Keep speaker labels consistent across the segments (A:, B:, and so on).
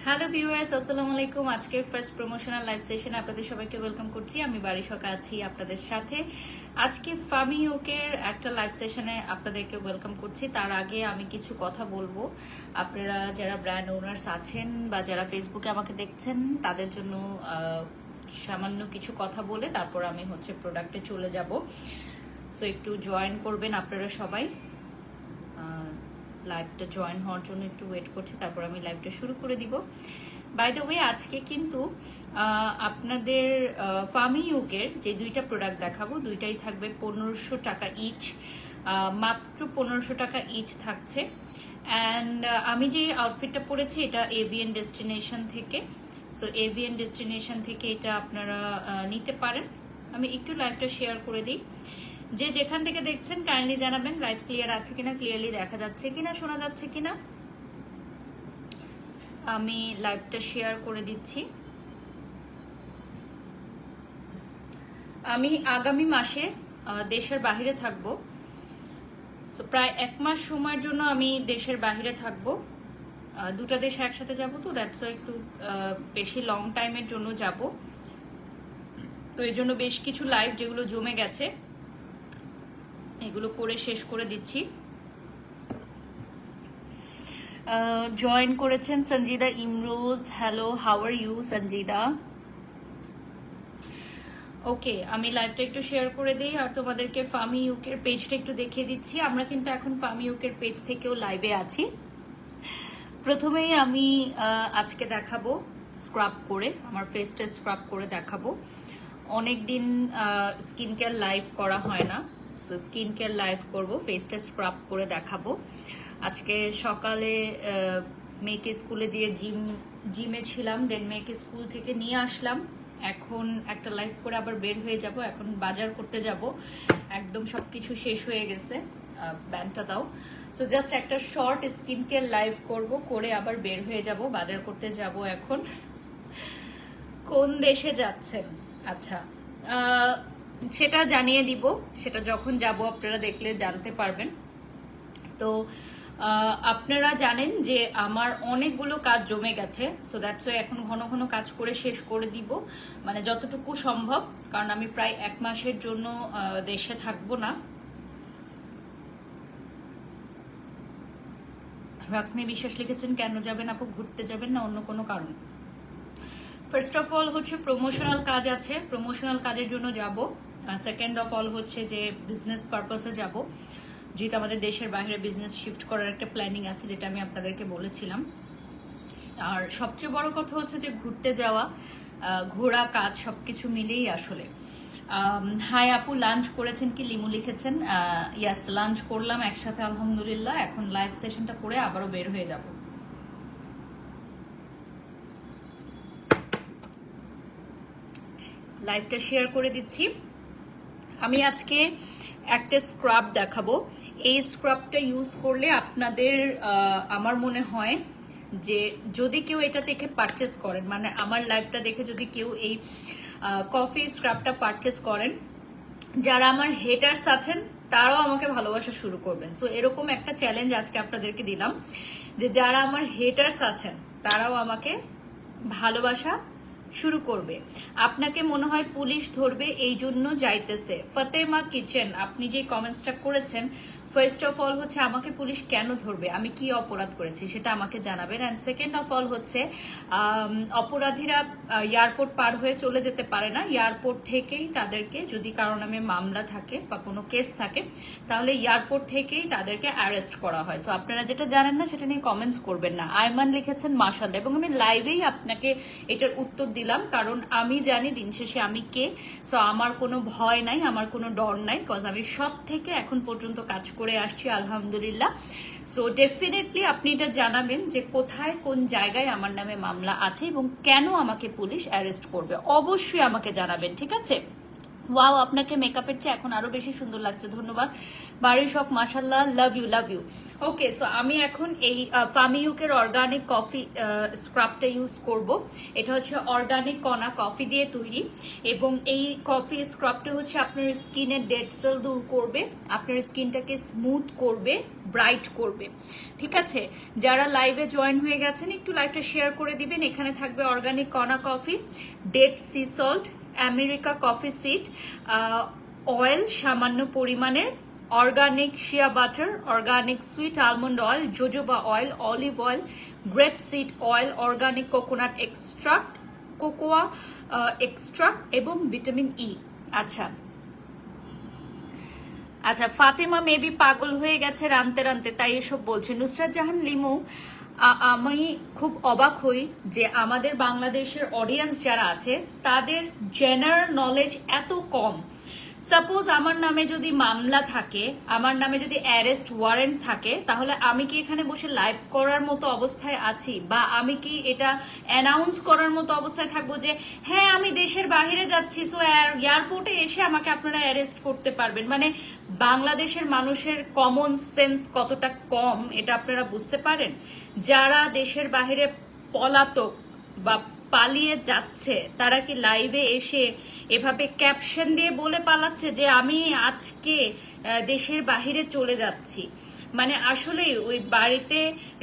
A: Hello viewers, আসসালামু আলাইকুম। আজকের ফার্স্ট প্রমোশনাল লাইভ সেশনে আপনাদের সবাইকে ওয়েলকাম করছি। আমি বারিশকা আছি আপনাদের সাথে। আজকে ফামি ওকের একটা লাইভ সেশনে আপনাদেরকে ওয়েলকাম করছি। তার আগে আমি কিছু কথা বলবো। আপনারা যারা ব্র্যান্ড ওনার্স আছেন বা যারা ফেসবুকে আমাকে দেখছেন তাদের জন্য সামান্য কিছু কথা বলে তারপর আমি প্রোডাক্টে চলে যাব। সো একটু জয়েন করবেন আপনারা সবাই। লাইভটা জয়েন হওয়ার জন্য একটু ওয়েট করছি, তারপর আমি লাইভটা শুরু করে দিব। বাই দ্য ওয়ে, আজকে কিন্তু আপনাদের ফামি ইউকের যে দুইটা প্রোডাক্ট দেখাবো, দুইটাই থাকবে 1500 টাকা ইচ, মাত্র 1500 টাকা ইচ থাকছে। অ্যান্ড আমি যে আউটফিটটা পরেছি এটা এভিএন ডেস্টিনেশন থেকে। সো এভিএন ডেস্টিনেশন থেকে এটা আপনারা নিতে পারেন। আমি একটু লাইভটা শেয়ার করে দিই। যে যেখান থেকে দেখছেন কাইন্ডলি জানাবেন লাইভ ক্লিয়ার আছে কিনা, ক্লিয়ারলি দেখা যাচ্ছে কিনা, শোনা যাচ্ছে কিনা। আমি লাইভটা শেয়ার করে দিচ্ছি। আমি আগামী মাসে দেশের বাহিরে থাকব। সো প্রায় 1 মাস সময়ের জন্য আমি দেশের বাহিরে থাকব। দুটা দেশে একসাথে যাব, তো দ্যাটস একটু বেশি লং টাইমের জন্য যাব। তো এই জন্য বেশ কিছু লাইভ যেগুলো জমে গেছে এগুলো করে শেষ করে দিচ্ছি। জয়েন করেছেন Sanjida Imroz. Hello, how are you Sanjida? Okay, আমি লাইভটা একটু শেয়ার করে দিই আর তোমাদেরকে ফামি ইউকের পেজটা একটু দেখিয়ে দিচ্ছি। আমরা কিন্তু এখন ফামি ইউকের পেজ থেকেও লাইভে আছি। প্রথমেই আমি আজকে দেখাবো স্ক্রাব করে, আমার ফেসটা স্ক্রাব করে দেখাবো। অনেকদিন স্কিন কেয়ার লাইভ করা হয় না, সো স্কিন কেয়ার লাইভ করবো, ফেসটা স্ক্রাব করে দেখাবো। আজকে সকালে মেয়েকে স্কুলে দিয়ে জিমে ছিলাম, দেন মেয়েকে স্কুল থেকে নিয়ে আসলাম। এখন একটা লাইভ করে আবার বের হয়ে যাব। এখন বাজার করতে যাব, একদম সবকিছু শেষ হয়ে গেছে। ব্যান্ডটা দাও। সো জাস্ট একটা শর্ট স্কিন কেয়ার লাইভ করব, করে আবার বের হয়ে যাব, বাজার করতে যাব। এখন কোন দেশে যাচ্ছেন? আচ্ছা, সেটা জানিয়ে দিব, সেটা যখন যাব আপনারা দেখলে জানতে পারবেন। তো আপনারা জানেন যে আমার অনেকগুলো কাজ জমে গেছে, সো দ্যাটস ওয়াই এখন ঘন ঘন কাজ করে শেষ করে দিব, মানে যতটুকু সম্ভব, কারণ আমি প্রায় 1 মাসের জন্য দেশে থাকবো না। রাক্সমি বিশ্বাস লিখেছেন, কেন যাবেন আপু? ঘুরতে যাবেন না অন্য কোনো কারণ? ফার্স্ট অফ অল প্রমোশনাল কাজ আছে, প্রমোশনাল কাজের জন্য যাব। সেকেন্ড অফ অল যে বিজনেস পারপাসে যাব, যেহেতু আমাদের দেশের বাইরে বিজনেস শিফট করার একটা প্ল্যানিং আছে, যেটা আমি আপনাদেরকে বলেছিলাম। আর সবচেয়ে বড় কথা যে ঘুরতে যাওয়া, ঘোরা, কাজ সবকিছু মিলেই আসলে। হাই আপু, লাঞ্চ করেছেন কি? লিমু লিখেছেন, ইয়াস লাঞ্চ করলাম একসাথে আলহামদুলিল্লাহ। এখন লাইভ সেশনটা করে আবারও বের হয়ে যাব। লাইভটা শেয়ার করে দিচ্ছি। আমি আজকে একটা স্ক্রাব দেখাবো। এই স্ক্রাবটা ইউজ করলে আপনাদের আমার মনে হয় যে যদি কেউ এটা দেখে পারচেস করেন, মানে আমার লাইভটা দেখে যদি কেউ এই কফি স্ক্রাবটা পারচেস করেন, যারা আমার হেটার্স আছেন তারাও আমাকে ভালোবাসা শুরু করবেন। সো এরকম একটা চ্যালেঞ্জ আজকে আপনাদেরকে দিলাম যে যারা আমার হেটার্স আছেন তারাও আমাকে ভালোবাসা শুরু করবে। আপনাকে মনে হয় পুলিশ ধরবে এই জন্য যাইতেছে। ফতেমা কিচেন, আপনি যে কমেন্টসটা করেছেন, ফার্স্ট অফ অল আমাকে পুলিশ কেন ধরবে, আমি কি অপরাধ করেছি সেটা আমাকে জানাবেন। অ্যান্ড সেকেন্ড অফ অল অপরাধীরা এয়ারপোর্ট পার হয়ে চলে যেতে পারে না। এয়ারপোর্ট থেকেই তাদেরকে, যদি কারো নামে মামলা থাকে বা কোনো কেস থাকে, তাহলে এয়ারপোর্ট থেকেই তাদেরকে অ্যারেস্ট করা হয়। সো আপনারা যেটা জানেন না সেটা নিয়ে কমেন্টস করবেন না। আয়মান লিখেছেন মাশাআল্লাহ, এবং আমি লাইভেই আপনাকে এটার উত্তর দিলাম, কারণ আমি জানি দিন শেষে আমি কে। সো আমার কোনো ভয় নাই, আমার কোনো ডর নাই, কজ আমি সৎ থেকে এখন পর্যন্ত কাজ করে আসছি আলহামদুলিল্লাহ। সো ডেফিনেটলি আপনি এটা জানাবেন যে কোথায় কোন জায়গায় আমার নামে মামলা আছে এবং কেন আমাকে পুলিশ অ্যারেস্ট করবে, অবশ্যই আমাকে জানাবেন, ঠিক আছে? ওয়াও, আপনাকে মেকআপের চেয়ে এখন আরো বেশি সুন্দর লাগছে, ধন্যবাদ। বাড়ির শখ, মাশাল্লাহ, love you love you. Okay, so আমি এখন এই ফামি ইউকের অর্গানিক কফি স্ক্রাবটা ইউজ করব। এটা অর্গানিক কণা কফি দিয়ে তৈরি, এবং এই কফি স্ক্রাবটা আপনার স্কিনের ডেড সেল দূর করবে, আপনার স্কিনটাকে স্মুথ করবে, ব্রাইট করবে। ঠিক আছে, যারা লাইভে জয়েন হয়ে গেছেন একটু লাইভটা শেয়ার করে দিবেন। এখানে থাকবে অর্গানিক কনা coffee, dead sea salt, America coffee seed, oil সামান্য পরিমাণের, organic shea butter, organic sweet almond oil, jojoba oil, olive oil, grape seed oil, organic coconut extract, cocoa extract এবং ভিটামিন ই। আচ্ছা আচ্ছা, ফাতেমা মেবি পাগল হয়ে গেছে রানতে রানতে, তাই এসব বলছে। নুসরাত জাহান লিমু, আমি খুব অবাক হই যে আমাদের বাংলাদেশের অডিয়েন্স যারা আছে তাদের জেনারেল নলেজ এত কম। সাপোজ আমার নামে যদি মামলা থাকে, আমার নামে যদি অ্যারেস্ট ওয়ারেন্ট থাকে, তাহলে আমি কি এখানে বসে লাইভ করার মতো অবস্থায় আছি, বা আমি কি এটা অ্যানাউন্স করার মতো অবস্থায় থাকবো যে হ্যাঁ আমি দেশের বাইরে যাচ্ছি, সো এয়ারপোর্টে এসে আমাকে আপনারা অ্যারেস্ট করতে পারবেন? মানে বাংলাদেশের মানুষের কমন সেন্স কতটা কম এটা আপনারা বুঝতে পারেন? যারা দেশের বাইরে পলাতক বা পালিয়ে যাচ্ছে তারা কি লাইভে এসে এভাবে ক্যাপশন দিয়ে বলে পালাচ্ছে যে আমি আজকে দেশের বাহিরে চলে যাচ্ছি? মানে আসলে ওই বাড়িতে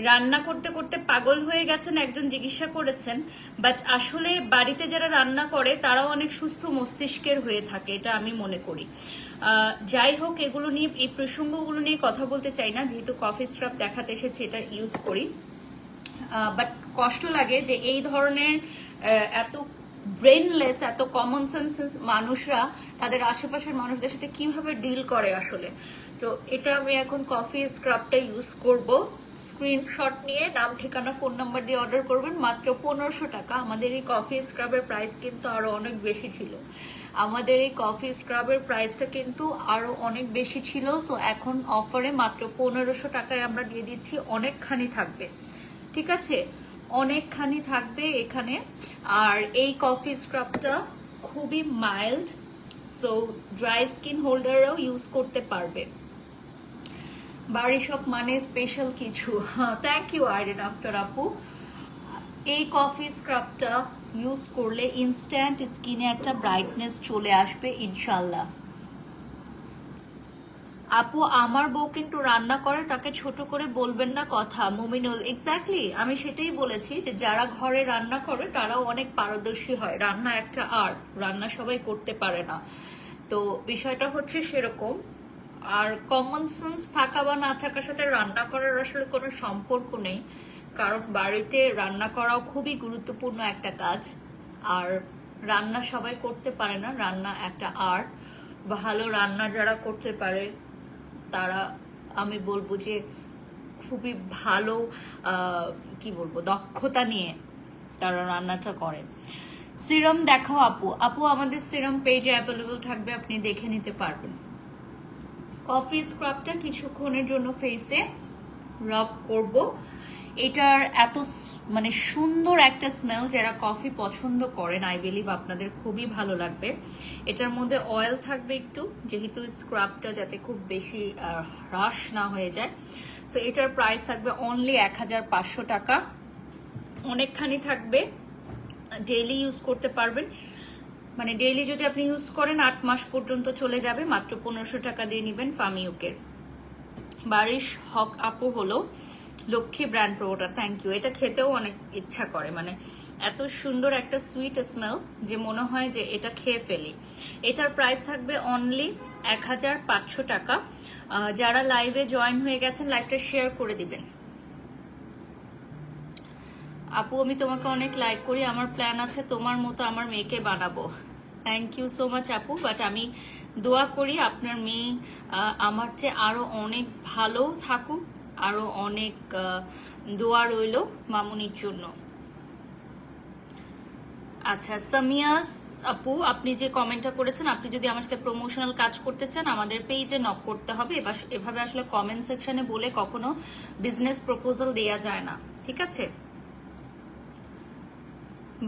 A: রান্না করতে করতে পাগল হয়ে গেছেন একজন জিজ্ঞাসা করেছেন, বাট আসলে বাড়িতে যারা রান্না করে তারাও অনেক সুস্থ মস্তিষ্কের হয়ে থাকে, এটা আমি মনে করি। যাই হোক, এগুলো নিয়ে, এই প্রসঙ্গগুলো নিয়ে কথা বলতে চাই না, যেহেতু কফি স্ক্রাব দেখাতে এসেছি এটা ইউজ করি। বাট কষ্ট লাগে যে এই ধরনের এত ব্রেনলেস, এত কমন সেন্স মানুষরা তাদের আশেপাশের মানুষদের সাথে কিভাবে ডিল করে আসলে। তো এটা আমি এখন কফি স্ক্রাবটা ইউজ করব। স্ক্রিনশট নিয়ে নাম ঠিকানা ফোন নাম্বার দিয়ে অর্ডার করবেন, মাত্র 1500 টাকা। আমাদের এই কফি স্ক্রাবের প্রাইস কিন্তু আরো অনেক বেশি ছিল, আমাদের এই কফি স্ক্রাবের প্রাইসটা কিন্তু আরো অনেক বেশি ছিল। সো এখন অফারে মাত্র 1500 টাকায় আমরা দিয়ে দিচ্ছি। অনেকখানি থাকবে, ঠিক আছে, অনেকখানি থাকবে এখানে। আর এই কফি স্ক্রাবটা খুবই মাইল্ড, সো ড্রাই স্কিন হোল্ডাররাও ইউজ করতে পারবে। বারিশক মানে স্পেশাল কিছু। থ্যাংক ইউ আইরেন আক্তার আপু। এই কফি স্ক্রাবটা ইউজ করলে ইনস্ট্যান্ট স্কিনে একটা ব্রাইটনেস চলে আসবে ইনশাল্লাহ। আপু আমার বউ কিন্তু রান্না করে, তাকে ছোট করে বলবেন না কথা। মুমিনুল, এক্স্যাক্টলি আমি সেটাই বলেছি যে যারা ঘরে রান্না করে তারাও অনেক পারদর্শী হয়। রান্না একটা আর্ট, রান্না সবাই করতে পারে না, তো বিষয়টা হচ্ছে সেরকম। আর কমন সেন্স থাকা বা না থাকার সাথে রান্না করার আসলে কোনো সম্পর্ক নেই, কারণ বাড়িতে রান্না করাও খুবই গুরুত্বপূর্ণ একটা কাজ। আর রান্না সবাই করতে পারে না, রান্না একটা আর্ট। ভালো রান্না যারা করতে পারে তারা, আমি বলবো যে খুবই ভালো, কি বলবো, দক্ষতা নিয়ে তারা রান্নাটা করে। সিরাম দেখাও আপু। আপু আমাদের সিরাম পেজে অ্যাভেলেবল থাকবে, আপনি দেখে নিতে পারবেন। কফি স্ক্রাবটা কিছুক্ষণের জন্য ফেসে রাব করব। এটার এত মানে সুন্দর একটা স্মেল, যারা কফি পছন্দ করেন আই বিলিভ আপনাদের খুবই ভালো লাগবে। এটার মধ্যে অয়েল থাকবে একটু, যেহেতু স্ক্রাবটা যাতে খুব বেশি হ্রাস না হয়ে যায়। সো এটার প্রাইস থাকবে অনলি 1500 টাকা। অনেকখানি থাকবে, ডেইলি ইউজ করতে পারবেন। মানে ডেইলি যদি আপনি ইউজ করেন 8 মাস পর্যন্ত চলে যাবে। মাত্র 1500 টাকা দিয়ে নেবেন ফামিউকের। বারিশ হক আপু হলো Lakshmi brand product, thank you. এটা খেতেও অনেক ইচ্ছা করে, মানে এত সুন্দর একটা সুইট স্মেল যে মনে হয় যে এটা খেয়ে ফেলি। এটার প্রাইস থাকবে অনলি 1500 টাকা। যারা লাইভে জয়েন হয়ে গেছেন লাইভটা শেয়ার করে দিবেন। আপু আমি তোমাকে অনেক লাইক করি, আমার প্ল্যান আছে তোমার মতো আমার মেয়েকে বানাবো। থ্যাংক ইউ সো মাচ আপু, বাট আমি দোয়া করি আপনার মেয়ে আমার চেয়ে আরো অনেক ভালো থাকুক, আরো অনেক দোয়া রইল মামুনির জন্য। আচ্ছা সামিয়াস আপু, আপনি যে কমেন্টটা করেছেন, আপনি যদি আমার সাথে প্রমোশনাল কাজ করতে চান আমাদের পেজে নক করতে হবে। এভাবে আসলে কমেন্ট সেকশনে বলে কখনো বিজনেস প্রপোজাল দেয়া যায় না, ঠিক আছে।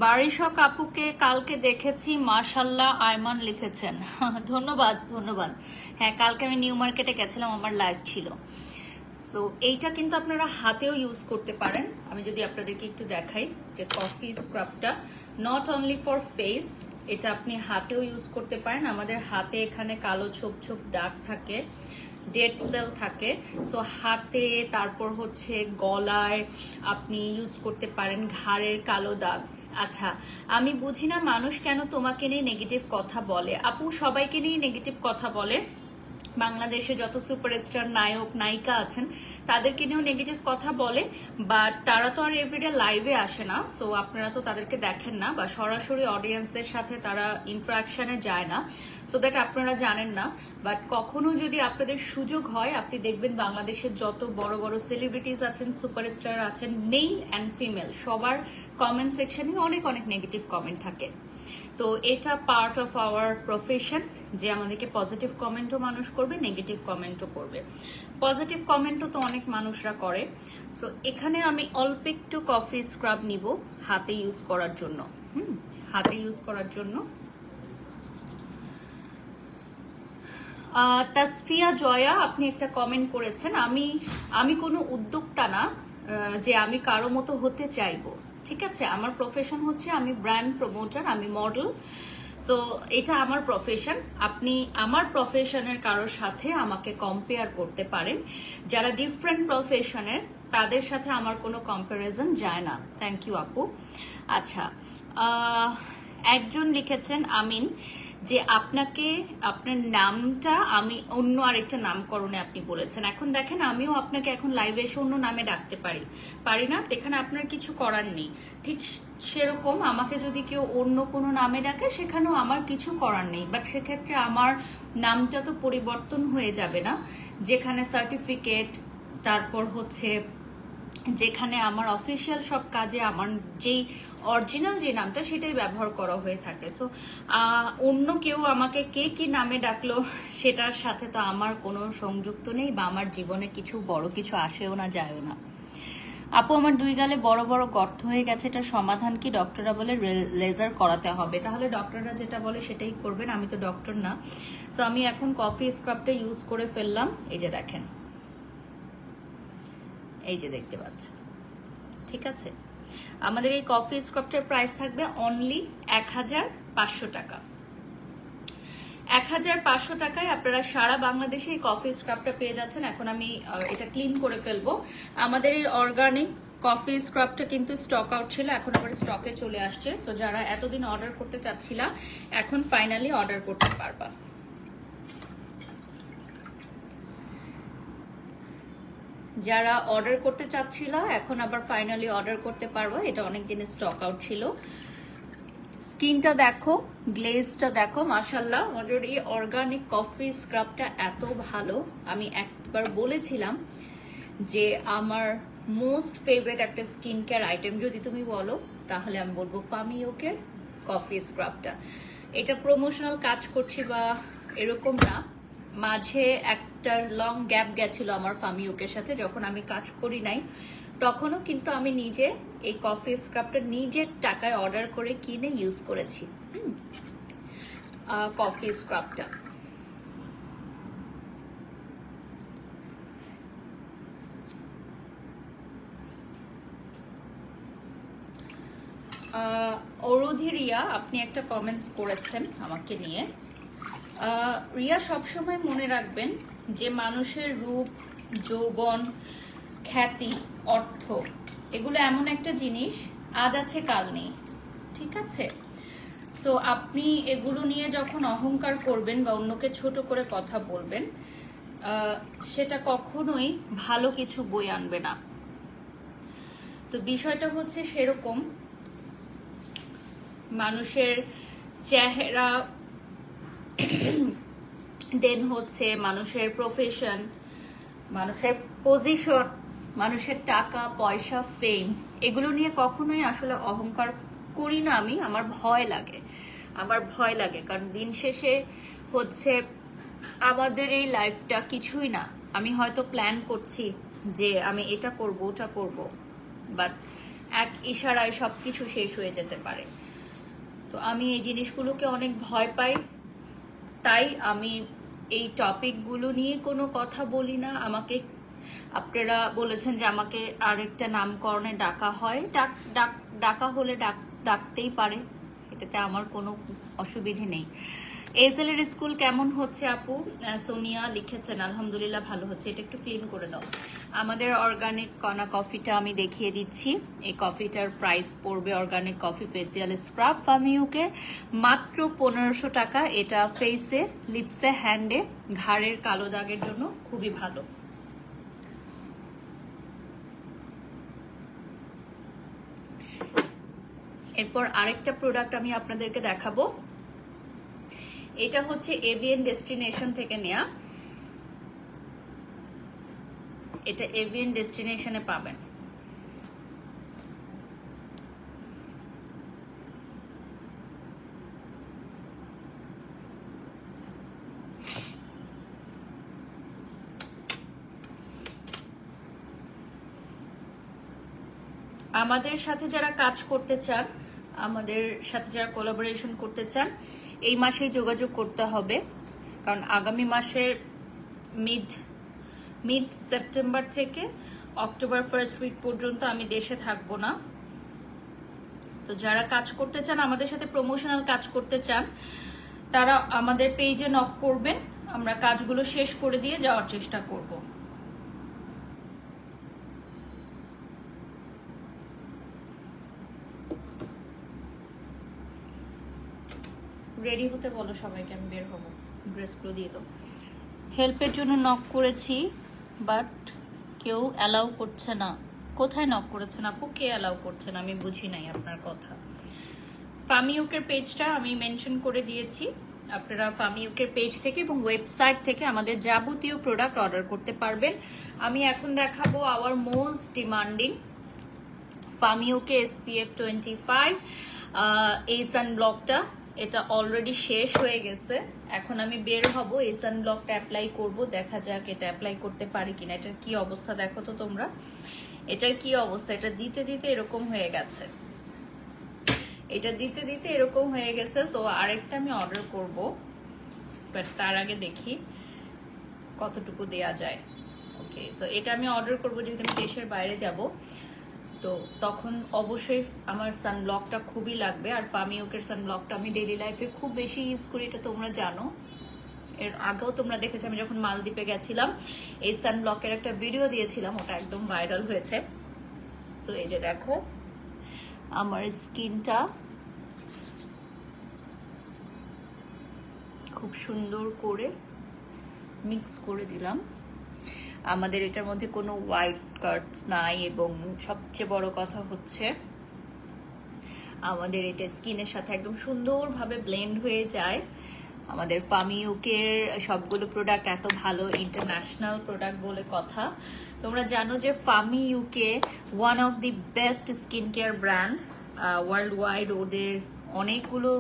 A: বারিশক আপুকে কালকে দেখেছি, মাশাল্লাহ আয়মান লিখেছেন। ধন্যবাদ ধন্যবাদ। হ্যাঁ কালকে আমি নিউ মার্কেটে গেছিলাম, আমার লাইভ ছিল। সো এইটা কিন্তু আপনারা হাতেও ইউজ করতে পারেন। আমি যদি আপনাদেরকে একটু দেখাই যে কফি স্ক্রাবটা নট অনলি ফর ফেস, এটা আপনি হাতেও ইউজ করতে পারেন। আমাদের হাতে এখানে কালো ছোপ ছোপ দাগ থাকে, ডেড সেল থাকে। সো হাতে, তারপর হচ্ছে গলায় আপনি ইউজ করতে পারেন, ঘাড়ের কালো দাগ। আচ্ছা, আমি বুঝি না মানুষ কেন তোমাকে নিয়ে নেগেটিভ কথা বলে। আপু, সবাইকে নিয়ে নেগেটিভ কথা বলে। বাংলাদেশে যত সুপারস্টার, নায়ক, নায়িকা আছেন তাদেরকে নিয়েও নেগেটিভ কথা বলে, বাট তারা তো আর এভরিডে লাইভে আসে না, সো আপনারা তো তাদেরকে দেখেন না, বা সরাসরি অডিয়েন্সদের সাথে তারা ইন্টারাকশনে যায় না, সো দ্যাট আপনারা জানেন না। বাট কখনো যদি আপনাদের সুযোগ হয়, আপনি দেখবেন বাংলাদেশের যত বড় বড় সেলিব্রিটিস আছেন, সুপারস্টার আছেন, মেল অ্যান্ড ফিমেল, সবার কমেন্ট সেকশনে অনেক অনেক নেগেটিভ কমেন্ট থাকে। তো এটা পার্ট অফ আওয়ার প্রফেশন, যে আমাদেরকে পজিটিভ কমেন্টও মানুষ করবে, নেগেটিভ কমেন্টও করবে। পজিটিভ কমেন্টও তো অনেক মানুষরা করে। সো এখানে আমি অল্প একটু কফি স্ক্রাব নিব হাতে ইউজ করার জন্য। হাতে ইউজ করার জন্য। তাসফিয়া জয়া, আপনি একটা কমেন্ট করেছেন, আমি কোনো উদ্যোক্তা না যে আমি কারো মতো হতে চাইবো। ঠিক আছে, আমার প্রফেশন হচ্ছে আমি ব্র্যান্ড প্রমোটার, আমি মডেল। সো এটা আমার প্রফেশন। আপনি আমার প্রফেশনের কারোর সাথে আমাকে কম্পেয়ার করতে পারেন। যারা ডিফারেন্ট প্রফেশনের তাদের সাথে আমার কোনো কম্প্যারিজন যায় না। থ্যাংক ইউ আপু। আচ্ছা, একজন লিখেছেন আমিন, যে আপনাকে আপনার নামটা আমি অন্য আরেকটা নামকরণে আপনি বলেছেন। এখন দেখেন, আমিও আপনাকে এখন লাইভে এসে অন্য নামে ডাকতে পারি না, এখানে আপনার কিছু করার নেই। ঠিক সেরকম আমাকে যদি কেউ অন্য কোনো নামে ডাকে, সেখানেও আমার কিছু করার নেই, বাট সেক্ষেত্রে আমার নামটা তো পরিবর্তন হয়ে যাবে না। যেখানে সার্টিফিকেট, তারপর হচ্ছে যেখানে আমার অফিসিয়াল সব কাজে আমার যেই অরিজিনাল যে নামটা সেটাই ব্যবহার করা হয়ে থাকে। সো অন্য কেউ আমাকে কে কি নামে ডাকলো সেটার সাথে তো আমার কোনো সংযুক্ত নেই, বা আমার জীবনে কিছু বড় কিছু আসেও না, যায়ও না। আপু, আমার 2 গালে বড় বড় গর্ত হয়ে গেছে, এটা সমাধান কি? ডক্টররা বলে লেজার করাতে হবে। তাহলে ডক্টররা যেটা বলে সেটাই করবেন, আমি তো ডক্টর না। সো আমি এখন কফি স্ক্রাবটা ইউজ করে ফেললাম। এই যে দেখেন, এই যে দেখতে পাচ্ছেন, ঠিক আছে। আমাদের এই কফি স্ক্রাবটার প্রাইস থাকবে অনলি 1500 টাকা। 1500 টাকায় আপনারা সারা বাংলাদেশে এই কফি স্ক্রাবটা পেয়ে যাচ্ছেন। এখন আমি এটা ক্লিন করে ফেলবো। আমাদের এই অর্গানিক কফি স্ক্রাবটা কিন্তু স্টক আউট ছিল, এখন আবার স্টকে চলে আসছে। সো যারা এতদিন অর্ডার করতে চাচ্ছিলা, এখন ফাইনালি অর্ডার করতে পারবা। যারা অর্ডার করতে চাচ্ছিল, এখন আবার ফাইনালি অর্ডার করতে পারবো। এটা অনেক দিনের স্টক আউট ছিল। স্কিনটা দেখো, গ্লেজটা দেখো, মাশাল্লাহ। আমাদের এই অর্গানিক কফি স্ক্রাবটা এত ভালো। আমি একবার বলেছিলাম যে আমার মোস্ট ফেভারিট একটা স্কিন কেয়ার আইটেম যদি তুমি বলো, তাহলে আমি বলবো ফামিওকের কফি স্ক্রাবটা। এটা প্রমোশনাল কাজ করছি বা এরকম না, মাঝে একটা লং গ্যাপ গেছিল আমার ফামিওকের সাথে, যখন আমি কাজ করি নাই, তখনও কিন্তু আমি নিজে এই কফি স্ক্রাবটা নিজের টাকায় অর্ডার করে কিনে ইউজ করেছি। কফি স্ক্রাবটা অরুধি রিয়া, আপনি একটা কমেন্টস করেছেন আমাকে নিয়ে। রিয়া, সবসময় মনে রাখবেন যে মানুষের রূপ, যৌবন, খ্যাতি, অর্থ, এগুলো এমন একটা জিনিস, আজ আছে কাল নেই, ঠিক আছে। সো আপনি এগুলো নিয়ে যখন অহংকার করবেন বা অন্যকে ছোট করে কথা বলবেন, সেটা কখনোই ভালো কিছু বয়ে আনবে না। তো বিষয়টা হচ্ছে সেরকম, মানুষের চেহারা, দেন হচ্ছে মানুষের প্রফেশন, মানুষের পজিশন, মানুষের টাকা পয়সা, ফেম, এগুলো নিয়ে কখনোই আসলে অহংকার করি না আমি। আমার ভয় লাগে, কারণ দিন শেষে হচ্ছে আমাদের এই লাইফটা কিছুই না। আমি হয়তো প্ল্যান করছি যে আমি এটা করব, ওটা করব, বাট এক ইশারায় সবকিছু শেষ হয়ে যেতে পারে। তো আমি এই জিনিসগুলোকে অনেক ভয় পাই, তাই আমি এই টপিকগুলো নিয়ে কোনো কথা বলি না। আমাকে আপনারা বলেছেন যে আমাকে আরেকটা নামকরণে ডাকা হয়, ডাকা হলে ডাকতেই পারে, এটাতে আমার কোনো অসুবিধে নেই। এজেলের স্কুল কেমন হচ্ছে আপু? সোনিয়া লিখেছেন আলহামদুলিল্লাহ ভালো হচ্ছে। এটা একটু ক্লিন করে দাও। আমাদের অর্গানিক কণা কফিটা আমি দেখিয়ে দিচ্ছি। এই কফিটার প্রাইস পড়বে অর্গানিক কফি ফেসিয়াল স্ক্রাব ফার্মিউকের মাত্র 1500 টাকা। এটা ফেসে, লিপসে, হ্যান্ডে, ঘাড়ের কালো দাগের জন্য খুবই ভালো। এরপর আরেকটা প্রোডাক্ট আমি আপনাদেরকে দেখাবো। এটা হচ্ছে এভিএন ডেস্টিনেশন থেকে নেয়া। এটা এভিএন ডেস্টিনেশনে পাবেন। আমাদের সাথে যারা কাজ করতে চান, আমাদের সাথে যারা কোলাবোরেশন করতে চান, এই মাসেই যোগাযোগ করতে হবে, কারণ আগামী মাসের মিড সেপ্টেম্বর থেকে অক্টোবর ফার্স্ট উইক পর্যন্ত আমি দেশে থাকবো না। তো যারা কাজ করতে চান, আমাদের সাথে প্রমোশনাল কাজ করতে চান, তারা আমাদের পেজে নক করবেন, আমরা কাজগুলো শেষ করে দিয়ে যাওয়ার চেষ্টা করব। রেডি হতে বলো সবাইকে, আমি বের হবো, ড্রেসগুলো দিয়ে দাও। হেল্পের জন্য নক করেছি, বাট কেউ অ্যালাউ করছে না। কোথায় নক করেছেন আপু? কে অ্যালাউ করছেন? আমি বুঝি নাই আপনার কথা। ফার্মিউকের পেজটা আমি মেনশন করে দিয়েছি, আপনারা ফার্মিউকের পেজ থেকে এবং ওয়েবসাইট থেকে আমাদের যাবতীয় প্রোডাক্ট অর্ডার করতে পারবেন। আমি এখন দেখাবো আওয়ার মোস্ট ডিমান্ডিং ফার্মিউকে SPF 25 এই সানব্লকটা। এটা অলরেডি শেষ হয়ে গেছে, এখন আমি বের হব, এই সানব্লকটা অ্যাপ্লাই করব, দেখা যাক এটা অ্যাপ্লাই করতে পারি কিনা। এটার কি অবস্থা দেখো তো তোমরা, এটার কি অবস্থা। এটা দিতে দিতে এরকম হয়ে গেছে, এটা দিতে দিতে এরকম হয়ে গেছে। সো আরেকটা আমি অর্ডার করব, বাট তার আগে দেখি কতটুকু দেয়া যায়। ওকে, সো এটা আমি অর্ডার করব, যেহেতু আমি দেশের বাইরে যাব, তো তখন অবশ্যই আমার সানব্লকটা খুবই লাগবে। আর ফার্মিউকের সানব্লকটা আমি ডেইলি লাইফে খুব বেশি ইউজ করি, এটা তোমরা জানো। এর আগেও তোমরা দেখেছো আমি যখন মালদ্বীপে গেছিলাম এই সানব্লকের একটা ভিডিও দিয়েছিলাম, ওটা একদম ভাইরাল হয়েছে। সো এই যে দেখো আমার স্কিনটা খুব সুন্দর করে মিক্স করে দিলাম। আমাদের এটার মধ্যে কোনো হোয়াইট কাটস নাই, এবং সবচেয়ে বড় কথা হচ্ছে আমাদের এটা স্কিনের সাথে একদম সুন্দরভাবে ব্লেন্ড হয়ে যায়। আমাদের ফার্মিউকের সবগুলো প্রোডাক্ট এত ভালো, ইন্টারন্যাশনাল প্রোডাক্ট বলে কথা। তোমরা জানো যে ফার্মিউকে one of the best skin care brand worldwide. ওদের অনেকগুলো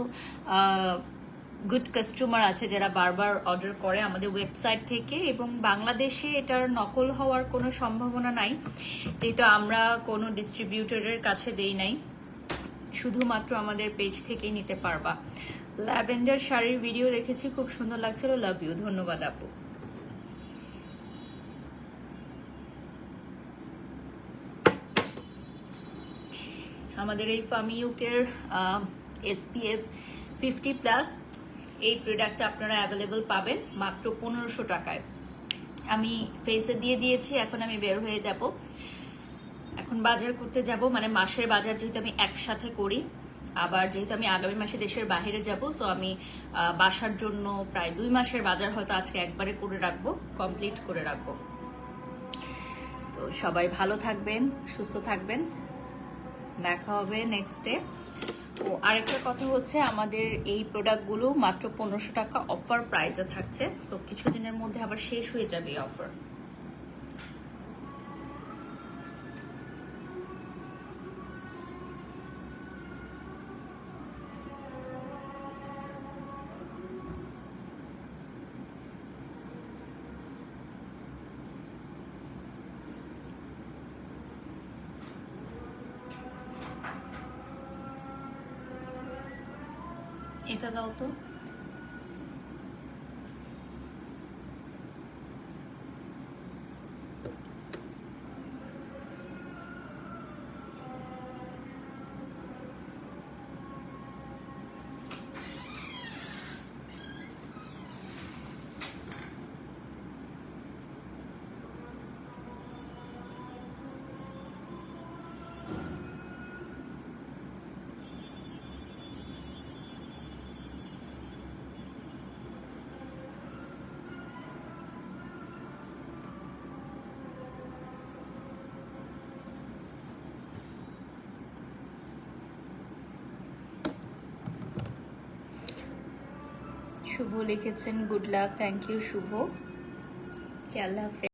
A: গুড কাস্টমার আছে যারা বারবার অর্ডার করে আমাদের ওয়েবসাইট থেকে, এবং বাংলাদেশে এটার নকল হওয়ার কোনো সম্ভাবনা নাই, যেহেতু আমরা কোনো ডিস্ট্রিবিউটরের কাছে দেই নাই, শুধুমাত্র আমাদের পেজ থেকেই নিতে পারবা। ল্যাভেন্ডার শাড়ির ভিডিও দেখেছি, খুব সুন্দর লাগছিল, লাভ ইউ। ধন্যবাদ আপু। আমাদের এই ফার্মিউকের SPF 50+ এই প্রোডাক্টটা আপনারা অ্যাভেলেবল পাবেন মাত্র 1500 টাকায়। আমি ফেসে দিয়ে দিয়েছি, এখন আমি বের হয়ে যাব, এখন বাজার করতে যাব, মানে মাসের বাজার যেহেতু আমি একসাথে করি, আবার যেহেতু আমি আগামী মাসে দেশের বাইরে যাব, সো আমি বাসার জন্য প্রায় 2 মাসের বাজার হয়তো আজকে একবারে করে রাখবো, কমপ্লিট করে রাখবো। তো সবাই ভালো থাকবেন, সুস্থ থাকবেন, দেখা হবে নেক্সট ডে। ও আরেকটা কথা হচ্ছে, আমাদের এই প্রোডাক্টগুলো মাত্র 1500 টাকা অফার প্রাইসে থাকছে, তো কিছুদিনের মধ্যে আবার শেষ হয়ে যাবে এই অফার। এটা দাও তো। শুভ লিখেছেন গুড লাক, থ্যাংক ইউ শুভ। আল্লাহ হাফেজ।